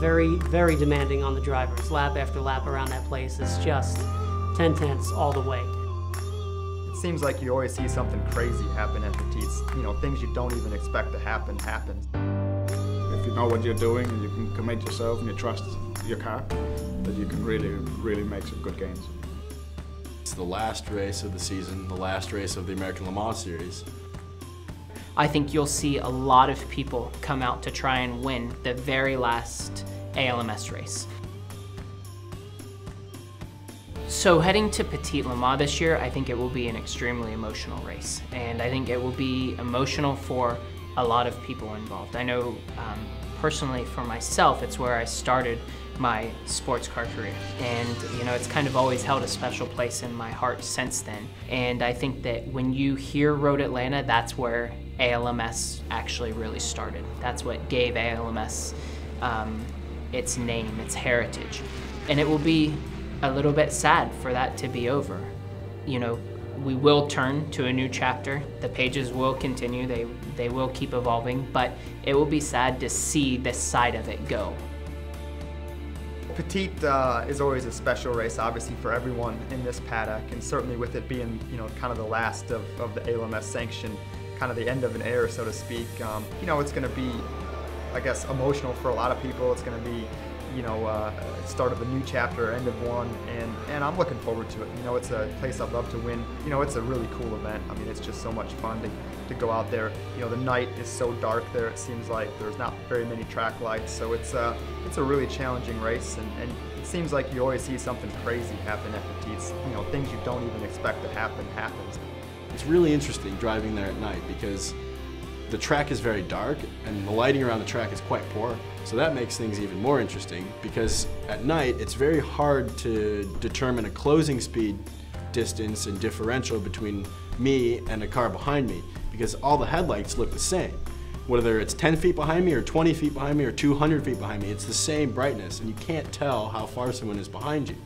Very, very demanding on the drivers. Lap after lap around that place is just 10 tenths all the way. It seems like you always see something crazy happen at Petites. You know, things you don't even expect to happen. If you know what you're doing and you can commit yourself and you trust your car, that you can really make some good gains. It's the last race of the season, the last race of the American Le Mans series. I think you'll see a lot of people come out to try and win the very last ALMS race. So heading to Petit Le Mans this year, I think it will be an extremely emotional race. And I think it will be emotional for a lot of people involved. I know personally for myself, it's where I started my sports car career. And you know, it's kind of always held a special place in my heart since then. And I think that when you hear Road Atlanta, that's where ALMS actually really started. That's what gave ALMS its name, its heritage. And it will be a little bit sad for that to be over. You know, we will turn to a new chapter. The pages will continue, they will keep evolving, but it will be sad to see this side of it go. Petit is always a special race, obviously, for everyone in this paddock, and certainly with it being, you know, kind of the last of the ALMS sanction, kind of the end of an era, so to speak. You know, it's going to be, I guess, emotional for a lot of people. It's going to be, you know, start of a new chapter, end of one, and I'm looking forward to it. You know, it's a place I'd love to win. You know, it's a really cool event. I mean, it's just so much fun to go out there. You know, the night is so dark there. It seems like there's not very many track lights, so it's a really challenging race, and it seems like you always see something crazy happen at Petites. You know, things you don't even expect to happens. It's really interesting driving there at night because the track is very dark and the lighting around the track is quite poor. So that makes things even more interesting because at night it's very hard to determine a closing speed distance and differential between me and a car behind me because all the headlights look the same. Whether it's 10 feet behind me or 20 feet behind me or 200 feet behind me, it's the same brightness and you can't tell how far someone is behind you.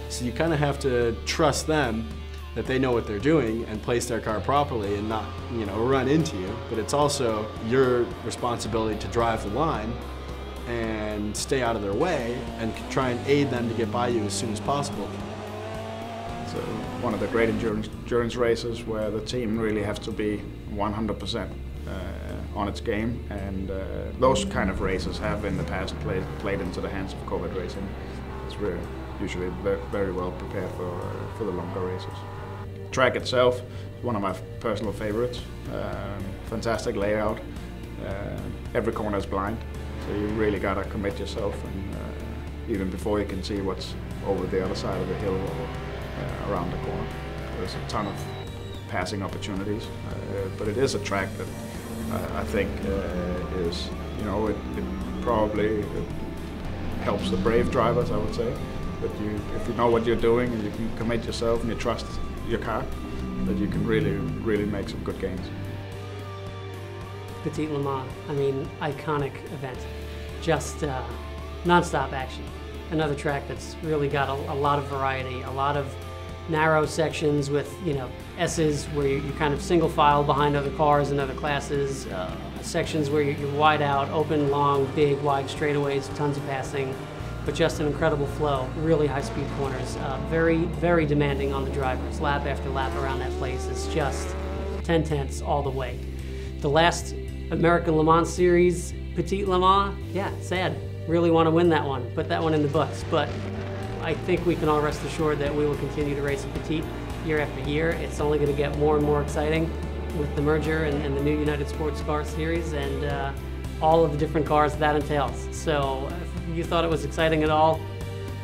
So you kind of have to trust them that they know what they're doing and place their car properly and not, you know, run into you. But it's also your responsibility to drive the line and stay out of their way and try and aid them to get by you as soon as possible. It's one of the great endurance races where the team really has to be 100% on its game, and those kind of races have in the past played into the hands of Corvette racing. It's really usually very well prepared for the longer races. Track itself is one of my personal favorites. Fantastic layout. Every corner is blind, so you really gotta commit yourself, and even before you can see what's over the other side of the hill or around the corner. There's a ton of passing opportunities, but it is a track that I think is, you know, it probably helps the brave drivers, I would say. But if you know what you're doing and you can commit yourself and you trust your car, that you can really make some good gains. Petit Le Mans, I mean, iconic event. Just non-stop action. Another track that's really got a lot of variety, a lot of narrow sections with, you know, S's where you're kind of single file behind other cars and other classes, sections where you're wide out, open, long, big, wide straightaways, tons of passing, but just an incredible flow, really high speed corners, very, very demanding on the drivers. Lap after lap around that place is just 10 tenths all the way. The last American Le Mans series, Petit Le Mans, yeah, sad. Really want to win that one, put that one in the books, but I think we can all rest assured that we will continue to race at Petit year after year. It's only going to get more and more exciting with the merger and the new United Sports Car Series and all of the different cars that entails. So if you thought it was exciting at all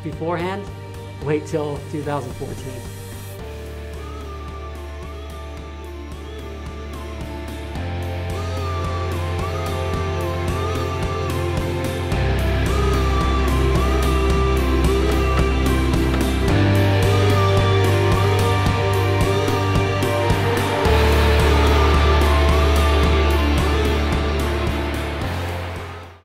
beforehand, wait till 2014.